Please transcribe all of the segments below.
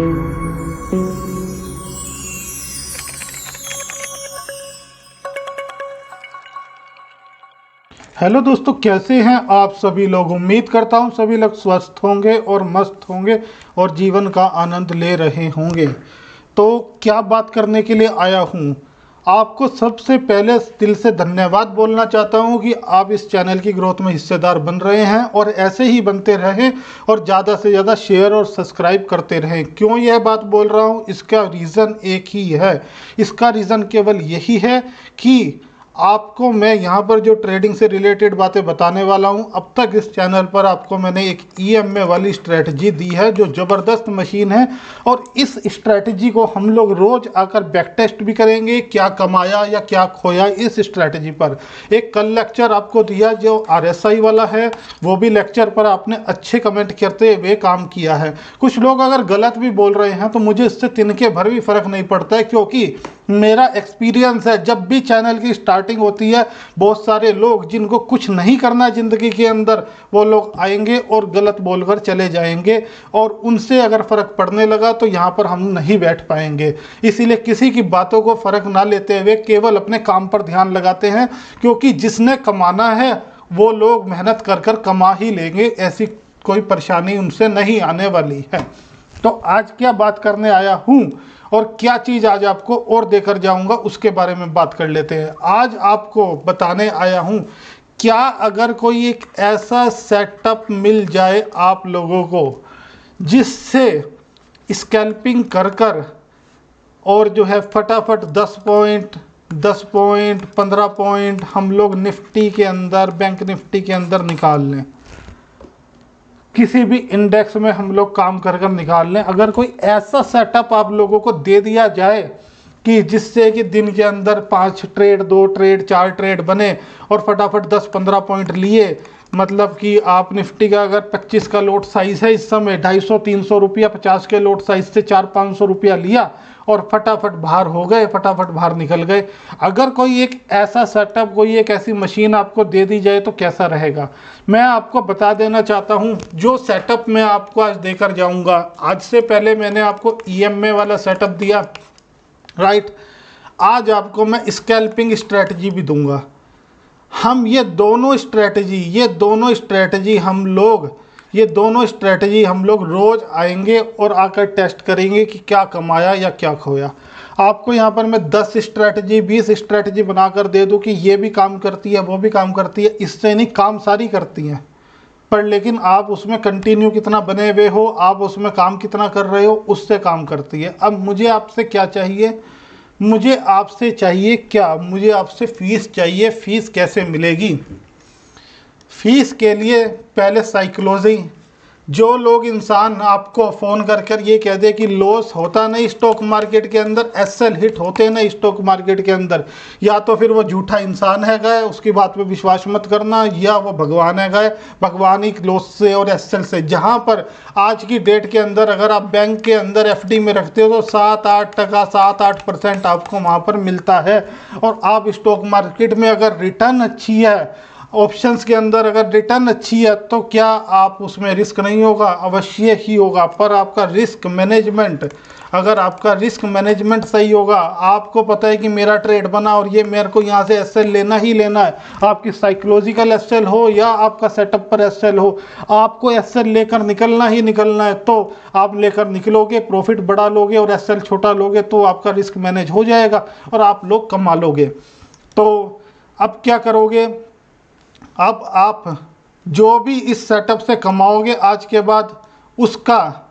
Hello दोस्तों, कैसे हैं आप सभी लोग। उम्मीद करता हूं सभी लोग स्वस्थ होंगे और मस्त होंगे और जीवन का आनंद ले रहे होंगे। तो क्या बात करने के लिए आया हूं, आपको सबसे पहले दिल से धन्यवाद बोलना चाहता हूं कि आप इस चैनल की ग्रोथ में हिस्सेदार बन रहे हैं और ऐसे ही बनते रहें और ज़्यादा से ज़्यादा शेयर और सब्सक्राइब करते रहें। क्यों यह बात बोल रहा हूं, इसका रीज़न एक ही है। इसका रीज़न केवल यही है कि आपको मैं यहाँ पर जो ट्रेडिंग से रिलेटेड बातें बताने वाला हूँ, अब तक इस चैनल पर आपको मैंने एक ईएमए वाली स्ट्रेटजी दी है जो ज़बरदस्त मशीन है। और इस स्ट्रेटजी को हम लोग रोज़ आकर बैक टेस्ट भी करेंगे, क्या कमाया या क्या खोया इस स्ट्रेटजी पर। एक कल लेक्चर आपको दिया जो आरएसआई वाला है, वो भी लेक्चर पर आपने अच्छे कमेंट करते हुए काम किया है। कुछ लोग अगर गलत भी बोल रहे हैं तो मुझे इससे तिनके भर भी फ़र्क नहीं पड़ता है, क्योंकि मेरा एक्सपीरियंस है। जब भी चैनल की स्टार्टिंग होती है, बहुत सारे लोग जिनको कुछ नहीं करना ज़िंदगी के अंदर, वो लोग आएंगे और गलत बोलकर चले जाएंगे और उनसे अगर फ़र्क पड़ने लगा तो यहाँ पर हम नहीं बैठ पाएंगे। इसीलिए किसी की बातों को फ़र्क ना लेते हुए केवल अपने काम पर ध्यान लगाते हैं, क्योंकि जिसने कमाना है वो लोग मेहनत कर कर कमा ही लेंगे, ऐसी कोई परेशानी उनसे नहीं आने वाली है। तो आज क्या बात करने आया हूँ और क्या चीज़ आज आपको और देकर जाऊंगा, उसके बारे में बात कर लेते हैं। आज आपको बताने आया हूँ, क्या अगर कोई एक ऐसा सेटअप मिल जाए आप लोगों को जिससे स्कैल्पिंग कर कर और जो है फटाफट 10 पॉइंट 15 पॉइंट हम लोग निफ्टी के अंदर, बैंक निफ्टी के अंदर निकाल लें, किसी भी इंडेक्स में हम लोग काम कर कर निकाल लें। अगर कोई ऐसा सेटअप आप लोगों को दे दिया जाए कि जिससे कि दिन के अंदर 5 ट्रेड, 2 ट्रेड, 4 ट्रेड बने और फटाफट 10-15 पॉइंट लिए, मतलब कि आप निफ्टी का अगर 25 का लोट साइज़ है इस समय 250-300 रुपया, 50 के लोट साइज़ से 400-500 रुपया लिया और फटाफट बाहर हो गए, फटाफट बाहर निकल गए। अगर कोई एक ऐसा सेटअप, कोई एक ऐसी मशीन आपको दे दी जाए तो कैसा रहेगा, मैं आपको बता देना चाहता हूं। जो सेटअप मैं आपको आज देकर जाऊंगा, आज से पहले मैंने आपको ईएमए वाला सेटअप दिया, राइट। आज आपको मैं स्कैल्पिंग स्ट्रेटजी भी दूंगा। हम ये दोनों स्ट्रेटजी हम लोग रोज़ आएंगे और आकर टेस्ट करेंगे कि क्या कमाया या क्या खोया। आपको यहाँ पर मैं 10 स्ट्रेटजी 20 स्ट्रेटजी बनाकर दे दूँ कि ये भी काम करती है, वो भी काम करती है, इससे नहीं, काम सारी करती हैं, पर लेकिन आप उसमें कंटिन्यू कितना बने हुए हो, आप उसमें काम कितना कर रहे हो, उससे काम करती है। अब मुझे आपसे क्या चाहिए, मुझे आपसे फ़ीस चाहिए। फ़ीस कैसे मिलेगी? फीस के लिए पहले साइकोलॉजी, जो लोग इंसान आपको फ़ोन कर कर ये कह दे कि लॉस होता नहीं स्टॉक मार्केट के अंदर, एसएल हिट होते नहीं स्टॉक मार्केट के अंदर, या तो फिर वो झूठा इंसान है गए, उसकी बात पे विश्वास मत करना, या वो भगवान है गए, भगवान ही लॉस से और एसएल से। जहाँ पर आज की डेट के अंदर अगर आप बैंक के अंदर एफडी में रखते हो तो 7-8% आपको वहाँ पर मिलता है। और आप स्टॉक मार्केट में अगर रिटर्न अच्छी है, ऑप्शंस के अंदर अगर रिटर्न अच्छी है, तो क्या आप उसमें रिस्क नहीं होगा? अवश्य ही होगा। पर आपका रिस्क मैनेजमेंट, अगर आपका रिस्क मैनेजमेंट सही होगा, आपको पता है कि मेरा ट्रेड बना और ये मेरे को यहाँ से एसएल लेना ही लेना है, आपकी साइकोलॉजिकल एसएल हो या आपका सेटअप पर एसएल हो, आपको एसएल लेकर निकलना ही निकलना है, तो आप लेकर निकलोगे, प्रॉफिट बढ़ा लोगे और एसएल छोटा लोगे तो आपका रिस्क मैनेज हो जाएगा और आप लोग कमा लोगे। तो अब क्या करोगे? अब आप जो भी इस सेटअप से कमाओगे आज के बाद, उसका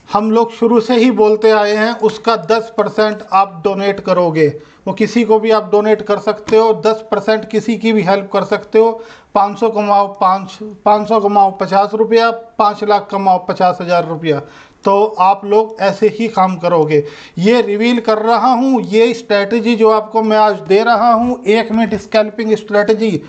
हम लोग शुरू से ही बोलते आए हैं, उसका 10% आप डोनेट करोगे। वो किसी को भी आप डोनेट कर सकते हो, 10% किसी की भी हेल्प कर सकते हो। 500 कमाओ 500 कमाओ 50 रुपया, 5 लाख कमाओ 50,000 रुपया, तो आप लोग ऐसे ही काम करोगे। ये रिवील कर रहा हूँ, ये स्ट्रैटेजी जो आपको मैं आज दे रहा हूँ, 1 मिनट स्कैल्पिंग स्ट्रैटेजी,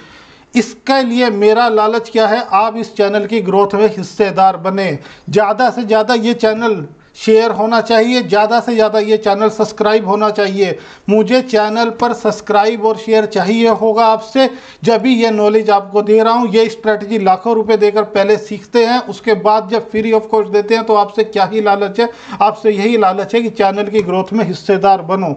इसके लिए मेरा लालच क्या है, आप इस चैनल की ग्रोथ में हिस्सेदार बने, ज़्यादा से ज़्यादा ये चैनल शेयर होना चाहिए, ज़्यादा से ज़्यादा ये चैनल सब्सक्राइब होना चाहिए। मुझे चैनल पर सब्सक्राइब और शेयर चाहिए होगा आपसे, जब भी ये नॉलेज आपको दे रहा हूँ। ये स्ट्रेटजी लाखों रुपए देकर पहले सीखते हैं, उसके बाद जब फ्री ऑफ कॉस्ट देते हैं तो आपसे क्या ही लालच है, आपसे यही लालच है कि चैनल की ग्रोथ में हिस्सेदार बनो।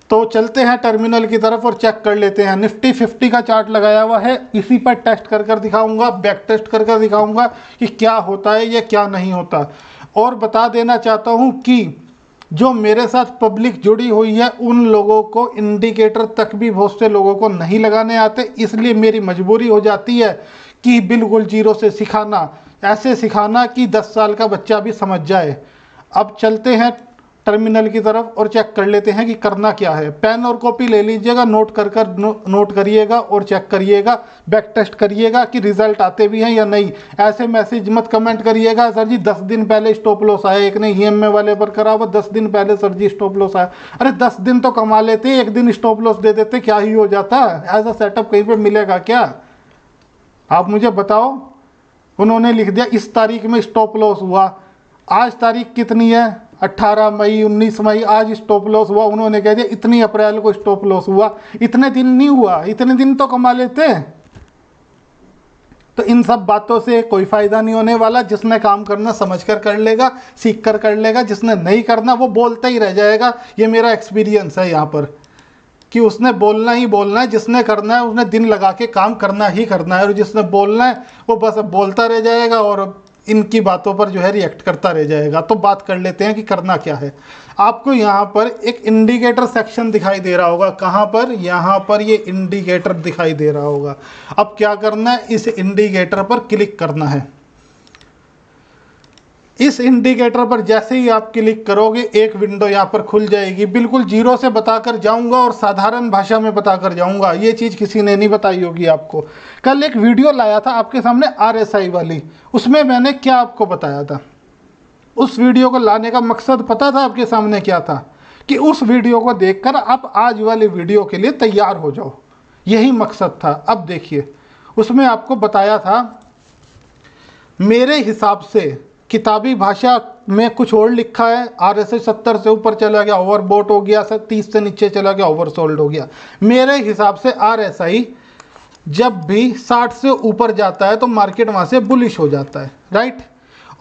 तो चलते हैं टर्मिनल की तरफ और चेक कर लेते हैं। निफ्टी 50 का चार्ट लगाया हुआ है, इसी पर टेस्ट कर दिखाऊंगा, बैक टेस्ट कर दिखाऊंगा कि क्या होता है या क्या नहीं होता। और बता देना चाहता हूं कि जो मेरे साथ पब्लिक जुड़ी हुई है उन लोगों को इंडिकेटर तक भी बहुत से लोगों को नहीं लगाने आते, इसलिए मेरी मजबूरी हो जाती है कि बिल्कुल जीरो से सिखाना, ऐसे सिखाना कि 10 साल का बच्चा भी समझ जाए। अब चलते हैं टर्मिनल की तरफ और चेक कर लेते हैं कि करना क्या है। पेन और कॉपी ले लीजिएगा, नोट करिएगा और चेक करिएगा, बैक टेस्ट करिएगा कि रिजल्ट आते भी हैं या नहीं। ऐसे मैसेज मत कमेंट करिएगा, सर जी 10 दिन पहले स्टॉप लॉस आया, एक ने ईएमए वाले पर करा हुआ 10 दिन पहले सर जी स्टॉप लॉस आया। अरे 10 दिन तो कमा लेते, एक दिन स्टॉप लॉस दे देते, क्या ही हो जाता। ऐसा सेटअप कहीं पर मिलेगा क्या, आप मुझे बताओ। उन्होंने लिख दिया इस तारीख में स्टॉप लॉस हुआ, आज तारीख कितनी है, 18 मई 19 मई, आज स्टॉप लॉस हुआ। उन्होंने कह दिया इतनी अप्रैल को स्टॉप लॉस हुआ, इतने दिन नहीं हुआ, इतने दिन तो कमा लेते। तो इन सब बातों से कोई फायदा नहीं होने वाला। जिसने काम करना समझ कर लेगा, सीख कर लेगा, जिसने नहीं करना वो बोलता ही रह जाएगा। ये मेरा एक्सपीरियंस है यहाँ पर कि उसने बोलना ही बोलना है, जिसने करना है उसने दिन लगा के काम करना ही करना है, और जिसने बोलना है वो बस बोलता रह जाएगा और इनकी बातों पर जो है रिएक्ट करता रह जाएगा। तो बात कर लेते हैं कि करना क्या है। आपको यहाँ पर एक इंडिकेटर सेक्शन दिखाई दे रहा होगा, कहाँ पर, यहाँ पर ये इंडिकेटर दिखाई दे रहा होगा। अब क्या करना है, इस इंडिकेटर पर क्लिक करना है। इस इंडिकेटर पर जैसे ही आप क्लिक करोगे एक विंडो यहाँ पर खुल जाएगी। बिल्कुल जीरो से बताकर जाऊंगा और साधारण भाषा में बताकर जाऊंगा, ये चीज़ किसी ने नहीं बताई होगी आपको। कल एक वीडियो लाया था आपके सामने RSI वाली, उसमें मैंने क्या आपको बताया था। उस वीडियो को लाने का मकसद पता था आपके सामने क्या था, कि उस वीडियो को देखकर आप आज वाले वीडियो के लिए तैयार हो जाओ, यही मकसद था। अब देखिए उसमें आपको बताया था, मेरे हिसाब से किताबी भाषा में कुछ और लिखा है, RSI 70 से ऊपर चला गया ओवरबॉट हो गया, 30 से नीचे चला गया ओवरसोल्ड हो गया। मेरे हिसाब से RSI जब भी 60 से ऊपर जाता है तो मार्केट वहाँ से बुलिश हो जाता है, राइट।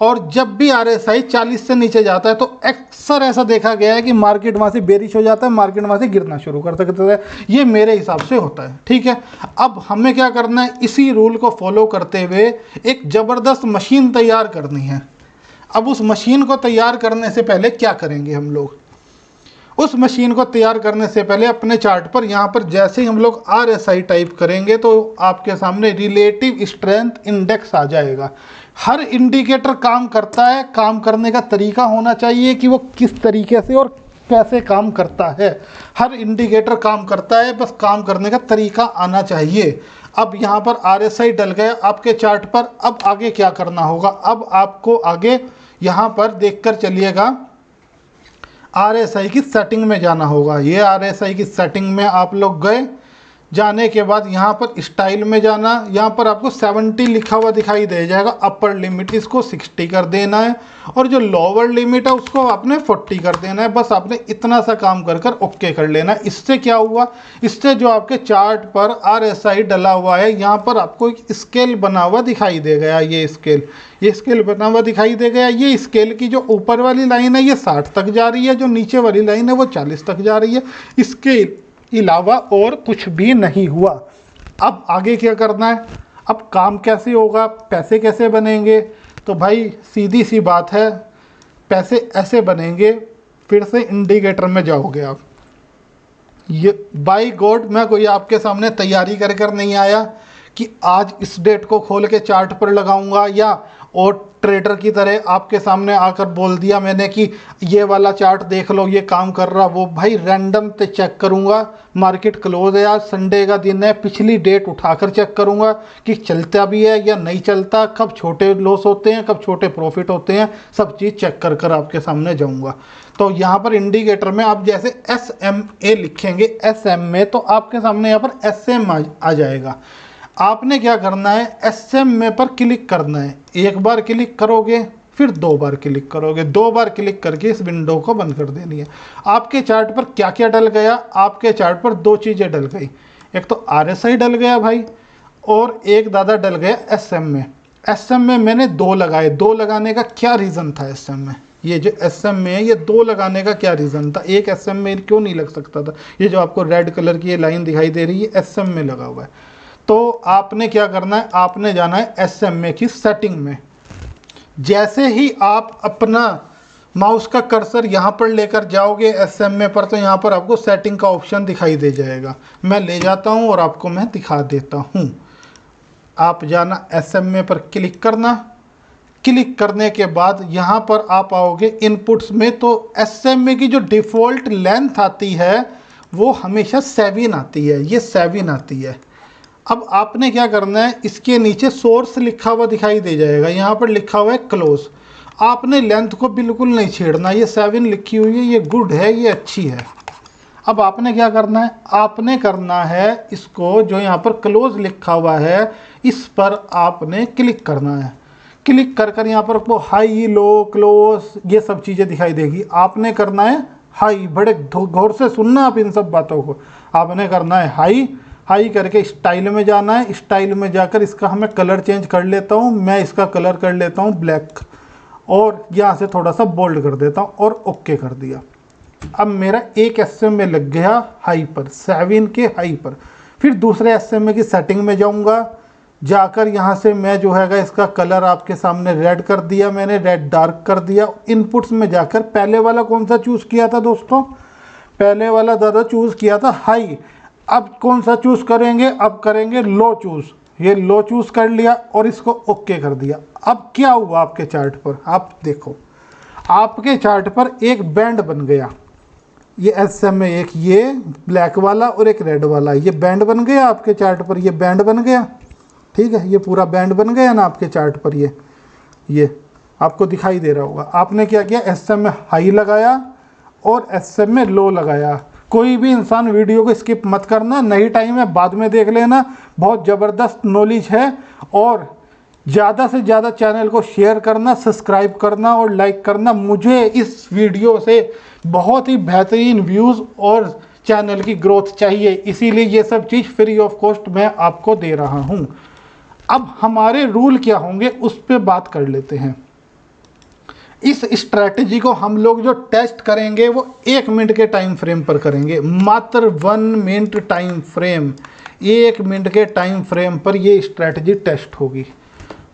और जब भी RSI 40 से नीचे जाता है तो अक्सर ऐसा देखा गया है कि मार्केट वहाँ से बेरिश हो जाता है, मार्केट वहाँ से गिरना शुरू कर सकता है। ये मेरे हिसाब से होता है, ठीक है। अब हमें क्या करना है, इसी रूल को फॉलो करते हुए एक ज़बरदस्त मशीन तैयार करनी है। अब उस मशीन को तैयार करने से पहले क्या करेंगे हम लोग, उस मशीन को तैयार करने से पहले अपने चार्ट पर यहाँ पर जैसे ही हम लोग RSI टाइप करेंगे तो आपके सामने रिलेटिव स्ट्रेंथ इंडेक्स आ जाएगा। हर इंडिकेटर काम करता है, काम करने का तरीका होना चाहिए कि वो किस तरीके से और कैसे काम करता है। हर इंडिकेटर काम करता है, बस काम करने का तरीका आना चाहिए। अब यहाँ पर RSI डल गया आपके चार्ट पर। अब आगे क्या करना होगा, अब आपको आगे यहाँ पर देखकर चलिएगा, RSI की सेटिंग में जाना होगा। ये RSI की सेटिंग में आप लोग गए, जाने के बाद यहाँ पर स्टाइल में जाना, यहाँ पर आपको 70 लिखा हुआ दिखाई दे जाएगा। अपर लिमिट इसको 60 कर देना है और जो लोअर लिमिट है उसको आपने 40 कर देना है। बस आपने इतना सा काम कर ओके कर लेना है। इससे क्या हुआ, इससे जो आपके चार्ट पर RSI डला हुआ है यहाँ पर आपको एक स्केल बना हुआ दिखाई दे गया। ये स्केल बना हुआ दिखाई दे गया। ये स्केल की जो ऊपर वाली लाइन है ये 60 तक जा रही है, जो नीचे वाली लाइन है वो 40 तक जा रही है। इसके अलावा और कुछ भी नहीं हुआ। अब आगे क्या करना है, अब काम कैसे होगा, पैसे कैसे बनेंगे। तो भाई सीधी सी बात है, पैसे ऐसे बनेंगे, फिर से इंडिकेटर में जाओगे आप। ये बाय गॉड मैं कोई आपके सामने तैयारी कर नहीं आया कि आज इस डेट को खोल के चार्ट पर लगाऊंगा, या और ट्रेडर की तरह आपके सामने आकर बोल दिया मैंने कि ये वाला चार्ट देख लो ये काम कर रहा। वो भाई रैंडम पे चेक करूंगा, मार्केट क्लोज है आज संडे का दिन है, पिछली डेट उठाकर चेक करूंगा कि चलता भी है या नहीं चलता, कब छोटे लॉस होते हैं कब छोटे प्रॉफिट होते हैं, सब चीज़ चेक कर आपके सामने जाऊंगा। तो यहाँ पर इंडिकेटर में आप जैसे SMA लिखेंगे SMA, तो आपके सामने यहाँ पर SM आ जाएगा। आपने क्या करना है, SMA पर क्लिक करना है। एक बार क्लिक करोगे फिर 2 बार क्लिक करोगे। 2 बार क्लिक करके इस विंडो को बंद कर देनी है। आपके चार्ट पर क्या क्या डल गया? आपके चार्ट पर 2 चीज़ें डल गई, एक तो RSI डल गया भाई, और एक दादा डल गया SMA। SMA मैंने 2 लगाए। 2 लगाने का क्या रीज़न था? SMA, ये जो SMA है, ये 2 लगाने का क्या रीज़न था? एक SMA क्यों नहीं लग सकता था? ये जो आपको रेड कलर की ये लाइन दिखाई दे रही है, SMA लगा हुआ है। तो आपने क्या करना है? आपने जाना है SMA की सेटिंग में। जैसे ही आप अपना माउस का कर्सर यहाँ पर लेकर जाओगे SMA पर, तो यहाँ पर आपको सेटिंग का ऑप्शन दिखाई दे जाएगा। मैं ले जाता हूँ और आपको मैं दिखा देता हूँ। आप जाना SMA पर क्लिक करना। क्लिक करने के बाद यहाँ पर आप आओगे इनपुट्स में, तो SMA की जो डिफ़ॉल्ट लेंथ आती है वो हमेशा 7 आती है, ये 7 आती है। अब आपने क्या करना है? इसके नीचे सोर्स लिखा हुआ दिखाई दे जाएगा, यहाँ पर लिखा हुआ है क्लोज। आपने लेंथ को बिल्कुल नहीं छेड़ना, ये 7 लिखी हुई है, ये गुड है, ये अच्छी है। अब आपने क्या करना है? आपने करना है इसको, जो यहाँ पर क्लोज लिखा हुआ है, इस पर आपने क्लिक करना है। क्लिक कर कर यहाँ पर आपको हाई, लो, क्लोज, ये सब चीज़ें दिखाई देगी। आपने करना है हाई। बड़े गौर से सुनना आप इन सब बातों को। आपने करना है हाई। हाई करके स्टाइल में जाना है। स्टाइल में जाकर इसका हमें कलर चेंज कर लेता हूँ, मैं इसका कलर कर लेता हूँ ब्लैक, और यहाँ से थोड़ा सा बोल्ड कर देता हूँ, और ओके कर दिया। अब मेरा एक SMA लग गया हाई पर, 7 के हाई पर। फिर दूसरे SMA की सेटिंग में जाऊँगा। जाकर यहाँ से मैं जो है इसका कलर आपके सामने रेड कर दिया, मैंने रेड डार्क कर दिया। इनपुट्स में जाकर पहले वाला कौन सा चूज़ किया था दोस्तों? पहले वाला दादा चूज़ किया था हाई। अब कौन सा चूज़ करेंगे? अब करेंगे लो चूज़। ये लो चूज़ कर लिया और इसको ओके कर दिया। अब क्या हुआ आपके चार्ट पर? आप देखो, आपके चार्ट पर एक बैंड बन गया। ये SMA, एक ये ब्लैक वाला और एक रेड वाला, ये बैंड बन गया आपके चार्ट पर। ये बैंड बन गया, ठीक है, ये पूरा बैंड बन गया ना आपके चार्ट पर। ये आपको दिखाई दे रहा होगा। आपने क्या किया? SMA हाई लगाया और SMA लो लगाया। कोई भी इंसान वीडियो को स्किप मत करना, नहीं टाइम है बाद में देख लेना, बहुत ज़बरदस्त नॉलेज है। और ज़्यादा से ज़्यादा चैनल को शेयर करना, सब्सक्राइब करना और लाइक करना। मुझे इस वीडियो से बहुत ही बेहतरीन व्यूज़ और चैनल की ग्रोथ चाहिए, इसीलिए ये सब चीज़ फ्री ऑफ कॉस्ट मैं आपको दे रहा हूँ। अब हमारे रूल क्या होंगे उस पर बात कर लेते हैं। इस स्ट्रैटेजी को हम लोग जो टेस्ट करेंगे वो 1 मिनट के टाइम फ्रेम पर करेंगे, मात्र 1 मिनट टाइम फ्रेम। 1 मिनट के टाइम फ्रेम पर ये स्ट्रैटेजी टेस्ट होगी।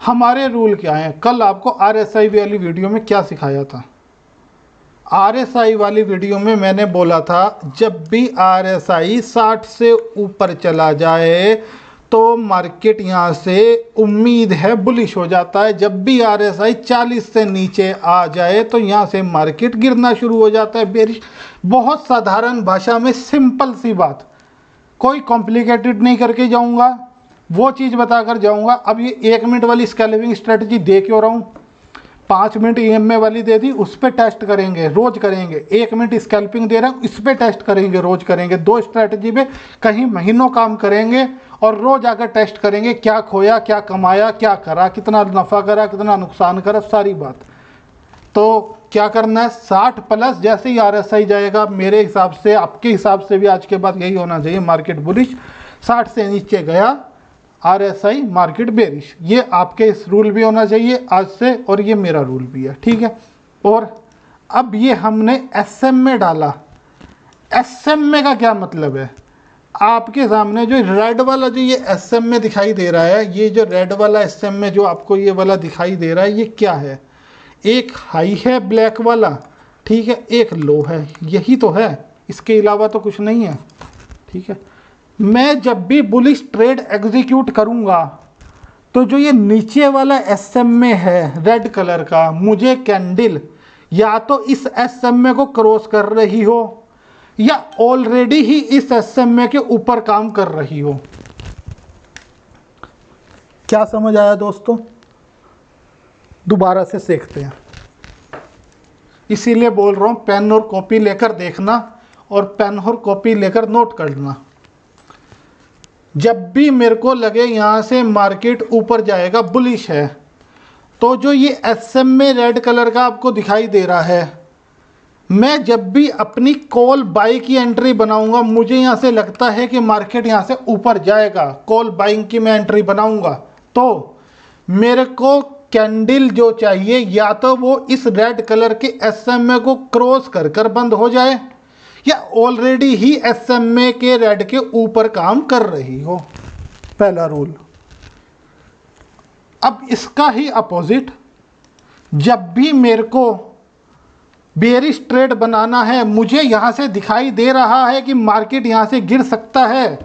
हमारे रूल क्या हैं? कल आपको RSI वाली वीडियो में क्या सिखाया था? RSI वाली वीडियो में मैंने बोला था, जब भी RSI 60 से ऊपर चला जाए तो मार्केट यहाँ से उम्मीद है बुलिश हो जाता है। जब भी RSI 40 से नीचे आ जाए तो यहाँ से मार्केट गिरना शुरू हो जाता है, बेरिश। बहुत साधारण भाषा में सिंपल सी बात, कोई कॉम्प्लिकेटेड नहीं करके जाऊँगा, वो चीज़ बताकर जाऊँगा। अब ये 1 मिनट वाली स्कैल्पिंग स्ट्रेटजी दे क्यों रहा हूँ? 5 मिनट EMA वाली दे दी, उस पर टेस्ट करेंगे, रोज करेंगे। 1 मिनट स्कैल्पिंग दे रहा हूँ, इस पर टेस्ट करेंगे, रोज करेंगे। 2 स्ट्रैटेजी पे कहीं महीनों काम करेंगे और रोज आकर टेस्ट करेंगे, क्या खोया, क्या कमाया, क्या करा, कितना नफ़ा करा, कितना नुकसान करा, सारी बात। तो क्या करना है? 60 प्लस जैसे ही RSI जाएगा, मेरे हिसाब से, आपके हिसाब से भी आज के बाद यही होना चाहिए, मार्केट बुलिश। 60 से नीचे गया RSI, मार्केट बेरिश। ये आपके इस रूल भी होना चाहिए आज से, और ये मेरा रूल भी है, ठीक है। और अब ये हमने SMA डाला। SMA का क्या मतलब है? आपके सामने जो रेड वाला जो ये SMA दिखाई दे रहा है, ये जो रेड वाला SMA जो आपको ये वाला दिखाई दे रहा है, ये क्या है? एक हाई है ब्लैक वाला, ठीक है, एक लो है, यही तो है, इसके अलावा तो कुछ नहीं है, ठीक है। मैं जब भी बुलिश ट्रेड एग्जीक्यूट करूंगा तो जो ये नीचे वाला SMA है रेड कलर का, मुझे कैंडल या तो इस SMA को क्रॉस कर रही हो या ऑलरेडी ही इस SMA के ऊपर काम कर रही हो। क्या समझ आया दोस्तों? दोबारा से सीखते हैं, इसीलिए बोल रहा हूं पेन और कॉपी लेकर देखना और पेन और कॉपी लेकर नोट करना। जब भी मेरे को लगे यहाँ से मार्केट ऊपर जाएगा, बुलिश है, तो जो ये एसएम में रेड कलर का आपको दिखाई दे रहा है, मैं जब भी अपनी कॉल बाई की एंट्री बनाऊंगा, मुझे यहाँ से लगता है कि मार्केट यहाँ से ऊपर जाएगा, कॉल बाइंग की मैं एंट्री बनाऊंगा, तो मेरे को कैंडल जो चाहिए या तो वो इस रेड कलर के एसएमए को क्रॉस कर कर बंद हो जाए, या ऑलरेडी ही एसएमए के रेड के ऊपर काम कर रही हो, पहला रूल। अब इसका ही अपोजिट, जब भी मेरे को बेरिश ट्रेड बनाना है, मुझे यहां से दिखाई दे रहा है कि मार्केट यहां से गिर सकता है,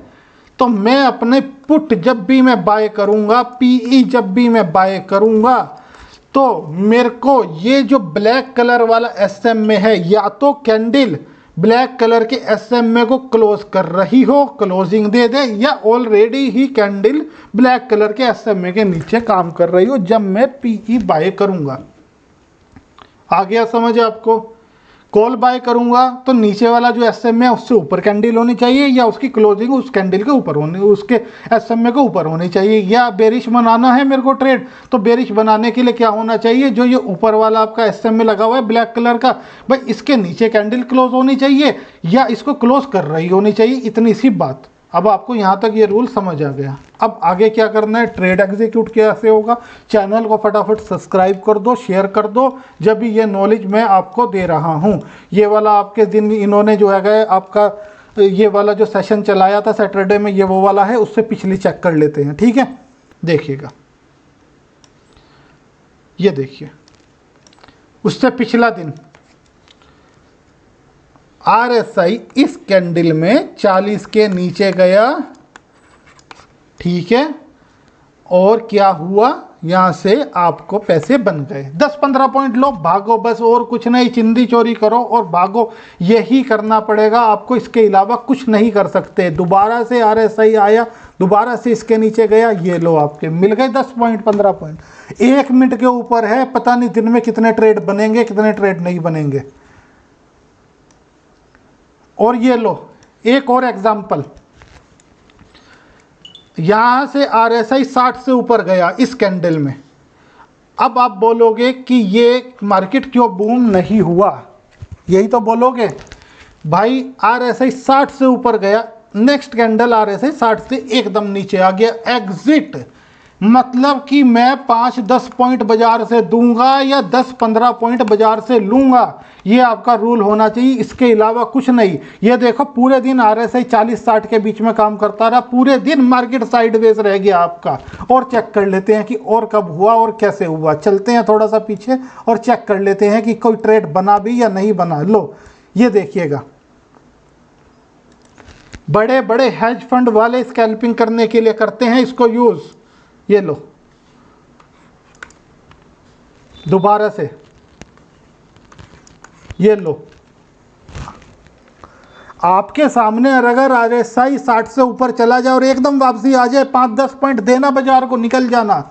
तो मैं अपने पुट जब भी मैं बाय करूंगा, पीई जब भी मैं बाय करूंगा, तो मेरे को ये जो ब्लैक कलर वाला एसएमए है, या तो कैंडल ब्लैक कलर के एसएमए को क्लोज कर रही हो, क्लोजिंग दे दे, या ऑलरेडी ही कैंडल ब्लैक कलर के एसएमए के नीचे काम कर रही हो जब मैं पीई बाय करूंगा। आ गया समझ आपको? कॉल बाय करूंगा तो नीचे वाला जो एसएमए है उससे ऊपर कैंडल होनी चाहिए, या उसकी क्लोजिंग उस कैंडल के ऊपर होनी, उसके एसएमए के ऊपर होनी चाहिए। या बेरिश बनाना है मेरे को ट्रेड, तो बेरिश बनाने के लिए क्या होना चाहिए, जो ये ऊपर वाला आपका एसएमए लगा हुआ है ब्लैक कलर का, भाई इसके नीचे कैंडल क्लोज होनी चाहिए या इसको क्लोज कर रही होनी चाहिए, इतनी सी बात। अब आपको यहाँ तक ये रूल समझ आ गया। अब आगे क्या करना है, ट्रेड एग्जीक्यूट कैसे होगा। चैनल को फटाफट सब्सक्राइब कर दो, शेयर कर दो, जब भी ये नॉलेज मैं आपको दे रहा हूँ। ये वाला आपके दिन इन्होंने जो है आपका ये वाला जो सेशन चलाया था सैटरडे में, ये वो वाला है, उससे पिछली चेक कर लेते हैं, ठीक है। देखिएगा, ये देखिए उससे पिछला दिन आरएसआई इस कैंडल में 40 के नीचे गया, ठीक है, और क्या हुआ, यहां से आपको पैसे बन गए 10-15 पॉइंट लो, भागो बस, और कुछ नहीं, चिंदी चोरी करो और भागो, यही करना पड़ेगा आपको, इसके अलावा कुछ नहीं कर सकते। दोबारा से आरएसआई आया, दोबारा से इसके नीचे गया, ये लो आपके मिल गए 10 पॉइंट 15 पॉइंट। 1 मिनट के ऊपर है, पता नहीं दिन में कितने ट्रेड बनेंगे कितने ट्रेड नहीं बनेंगे। और ये लो एक और एग्जांपल, यहां से आरएसआई 60 से ऊपर गया इस कैंडल में। अब आप बोलोगे कि ये मार्केट क्यों बूम नहीं हुआ, यही तो बोलोगे भाई। आरएसआई 60 से ऊपर गया, नेक्स्ट कैंडल आरएसआई 60 से एकदम नीचे आ गया, एग्जिट। मतलब कि मैं 5-10 पॉइंट बाजार से दूंगा या 10-15 पॉइंट बाजार से लूंगा, ये आपका रूल होना चाहिए, इसके अलावा कुछ नहीं। ये देखो पूरे दिन आरएसआई 40-60 के बीच में काम करता रहा, पूरे दिन मार्केट साइडवेज रह गया आपका। और चेक कर लेते हैं कि और कब हुआ और कैसे हुआ, चलते हैं थोड़ा सा पीछे और चेक कर लेते हैं कि कोई ट्रेड बना भी या नहीं बना। लो ये देखिएगा, बड़े बड़े हेज फंड वाले स्कैल्पिंग करने के लिए करते हैं इसको यूज। ये लो दोबारा से, ये लो आपके सामने, अगर आरएसआई 60 से ऊपर चला जाए और एकदम वापसी आ जाए, 5-10 पॉइंट देना बाजार को, निकल जाना,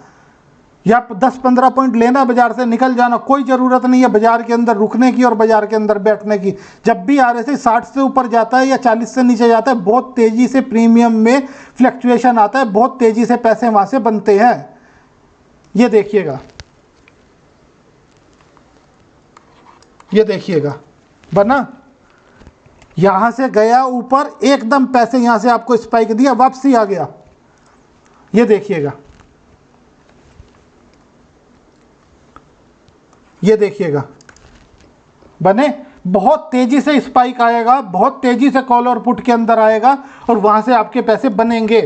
या 10-15 पॉइंट लेना बाजार से, निकल जाना। कोई ज़रूरत नहीं है बाजार के अंदर रुकने की और बाजार के अंदर बैठने की। जब भी आरएसआई 60 से ऊपर जाता है या 40 से नीचे जाता है, बहुत तेज़ी से प्रीमियम में फ्लक्चुएशन आता है, बहुत तेज़ी से पैसे वहाँ से बनते हैं। ये देखिएगा, ये देखिएगा बना, यहाँ से गया ऊपर, एकदम पैसे यहाँ से आपको स्पाइक दिया, वापसी आ गया। ये देखिएगा, ये देखिएगा बने, बहुत तेजी से स्पाइक आएगा, बहुत तेजी से कॉल और पुट के अंदर आएगा और वहां से आपके पैसे बनेंगे।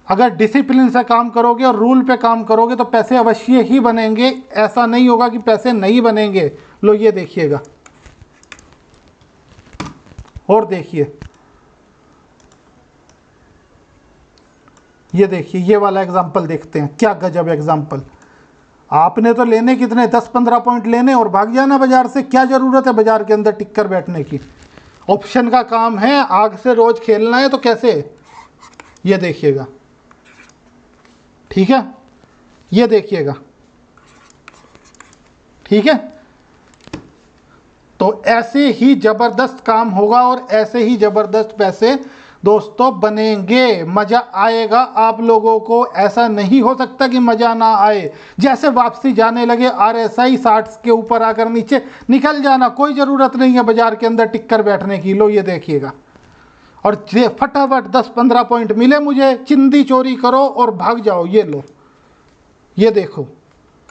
अगर डिसिप्लिन से काम करोगे और रूल पे काम करोगे तो पैसे अवश्य ही बनेंगे, ऐसा नहीं होगा कि पैसे नहीं बनेंगे। लो ये देखिएगा, और देखिए, ये देखिए, ये वाला एग्जांपल देखते हैं, क्या गजब एग्जांपल। आपने तो लेने कितने, 10-15 पॉइंट लेने और भाग जाना बाजार से। क्या जरूरत है बाजार के अंदर टिक कर बैठने की, ऑप्शन का काम है, आग से रोज खेलना है तो कैसे। ये देखिएगा, ठीक है, ये देखिएगा, ठीक है। तो ऐसे ही जबरदस्त काम होगा और ऐसे ही जबरदस्त पैसे दोस्तों बनेंगे, मजा आएगा आप लोगों को। ऐसा नहीं हो सकता कि मजा ना आए। जैसे वापसी जाने लगे RSI 60 के ऊपर आकर नीचे निकल जाना, कोई जरूरत नहीं है बाजार के अंदर टिक कर बैठने की। लो ये देखिएगा, और ये फटाफट 10-15 पॉइंट मिले मुझे, चिंदी चोरी करो और भाग जाओ। ये लो, ये देखो,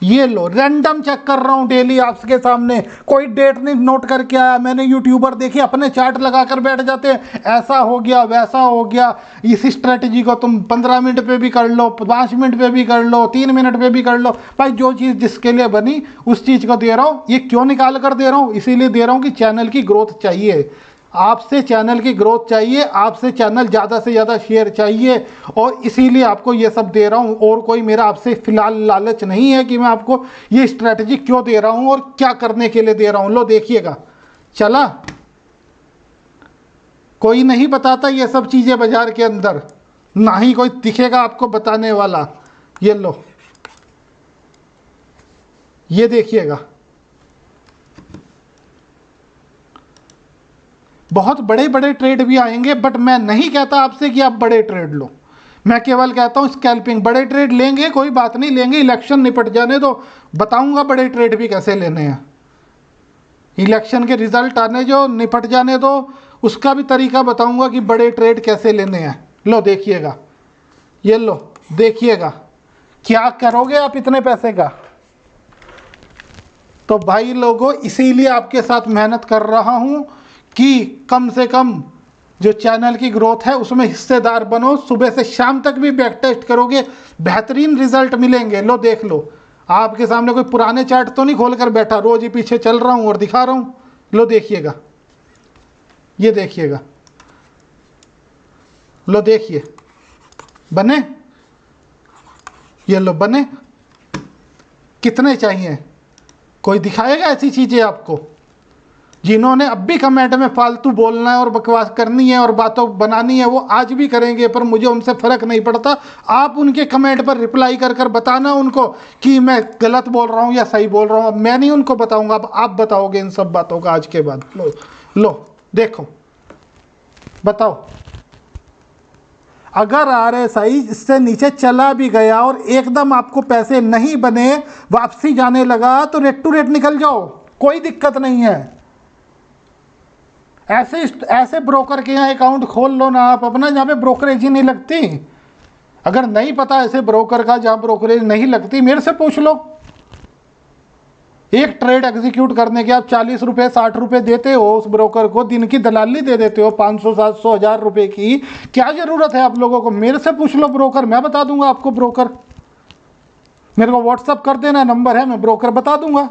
ये लो, रैंडम चेक कर रहा हूं डेली आपके सामने, कोई डेट नहीं नोट करके आया। मैंने यूट्यूबर देखे अपने चार्ट लगाकर बैठ जाते हैं, ऐसा हो गया वैसा हो गया। इस स्ट्रेटजी को तुम 15 मिनट पे भी कर लो, 5 मिनट पे भी कर लो, 3 मिनट पे भी कर लो। भाई जो चीज़ जिसके लिए बनी उस चीज़ को दे रहा हूँ। ये क्यों निकाल कर दे रहा हूँ? इसीलिए दे रहा हूँ कि चैनल की ग्रोथ चाहिए, आपसे चैनल की ग्रोथ चाहिए, आपसे चैनल ज़्यादा से ज़्यादा शेयर चाहिए, और इसीलिए आपको ये सब दे रहा हूँ। और कोई मेरा आपसे फिलहाल लालच नहीं है कि मैं आपको ये स्ट्रैटेजी क्यों दे रहा हूँ और क्या करने के लिए दे रहा हूँ। लो देखिएगा, चला, कोई नहीं बताता ये सब चीज़ें बाजार के अंदर, ना ही कोई दिखेगा आपको बताने वाला। ये लो, ये देखिएगा, बहुत बड़े बड़े ट्रेड भी आएंगे, बट मैं नहीं कहता आपसे कि आप बड़े ट्रेड लो। मैं केवल कहता हूं स्कैल्पिंग। बड़े ट्रेड लेंगे कोई बात नहीं, लेंगे, इलेक्शन निपट जाने दो, बताऊंगा बड़े ट्रेड भी कैसे लेने हैं। इलेक्शन के रिजल्ट आने जो निपट जाने दो, उसका भी तरीका बताऊंगा कि बड़े ट्रेड कैसे लेने हैं। लो देखिएगा, ये लो देखिएगा, क्या करोगे आप इतने पैसे का? तो भाई लोगों, इसीलिए आपके साथ मेहनत कर रहा हूं कि कम से कम जो चैनल की ग्रोथ है उसमें हिस्सेदार बनो। सुबह से शाम तक भी बैक टेस्ट करोगे, बेहतरीन रिजल्ट मिलेंगे। लो देख लो, आपके सामने कोई पुराने चार्ट तो नहीं खोल कर बैठा, रोज ही पीछे चल रहा हूं और दिखा रहा हूं। लो देखिएगा, ये देखिएगा, लो देखिए, बने, ये लो बने। कितने चाहिए? कोई दिखाएगा ऐसी चीजें आपको? जिन्होंने अब भी कमेंट में फालतू बोलना है और बकवास करनी है और बातों बनानी है, वो आज भी करेंगे, पर मुझे उनसे फर्क नहीं पड़ता। आप उनके कमेंट पर रिप्लाई कर कर बताना उनको कि मैं गलत बोल रहा हूँ या सही बोल रहा हूँ। अब मैं नहीं उनको बताऊंगा, अब आप बताओगे इन सब बातों का आज के बाद। लो लो देखो, बताओ, अगर RSI इससे नीचे चला भी गया और एकदम आपको पैसे नहीं बने, वापसी जाने लगा, तो रेट टू रेट निकल जाओ, कोई दिक्कत नहीं है। ऐसे ब्रोकर के यहाँ अकाउंट खोल लो ना आप अपना, जहाँ पे ब्रोकरेज ही नहीं लगती। अगर नहीं पता ऐसे ब्रोकर का जहाँ ब्रोकरेज नहीं लगती, मेरे से पूछ लो। एक ट्रेड एग्जीक्यूट करने के आप 40 रुपये 60 रुपये देते हो उस ब्रोकर को, दिन की दलाली दे देते हो 500 700 1000 रुपये की। क्या जरूरत है आप लोगों को? मेरे से पूछ लो ब्रोकर, मैं बता दूंगा आपको ब्रोकर। मेरे को व्हाट्सअप कर देना, नंबर है, मैं ब्रोकर बता दूंगा।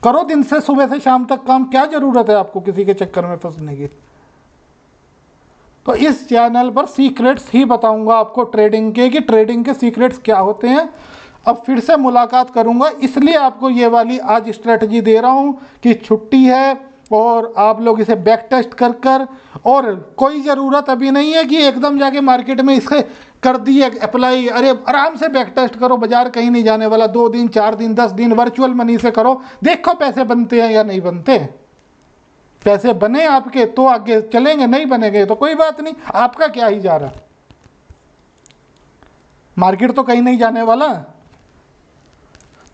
करो दिन से सुबह से शाम तक काम, क्या जरूरत है आपको किसी के चक्कर में फंसने की? तो इस चैनल पर सीक्रेट्स ही बताऊंगा आपको ट्रेडिंग के, कि ट्रेडिंग के सीक्रेट्स क्या होते हैं। अब फिर से मुलाकात करूंगा, इसलिए आपको ये वाली आज स्ट्रेटजी दे रहा हूं कि छुट्टी है और आप लोग इसे बैक टेस्ट कर कर, और कोई ज़रूरत अभी नहीं है कि एकदम जाके मार्केट में इसे कर दिए अप्लाई। अरे आराम से बैक टेस्ट करो, बाजार कहीं नहीं जाने वाला। 2 दिन 4 दिन 10 दिन वर्चुअल मनी से करो, देखो पैसे बनते हैं या नहीं बनते। पैसे बने आपके तो आगे चलेंगे, नहीं बनेंगे तो कोई बात नहीं, आपका क्या ही जा रहा, मार्केट तो कहीं नहीं जाने वाला।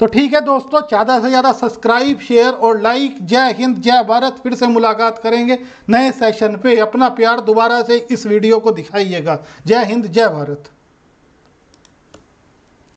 तो ठीक है दोस्तों, ज़्यादा से ज़्यादा सब्सक्राइब, शेयर और लाइक। जय हिंद, जय भारत। फिर से मुलाकात करेंगे नए सेशन पे। अपना प्यार दोबारा से इस वीडियो को दिखाइएगा। जय हिंद, जय भारत।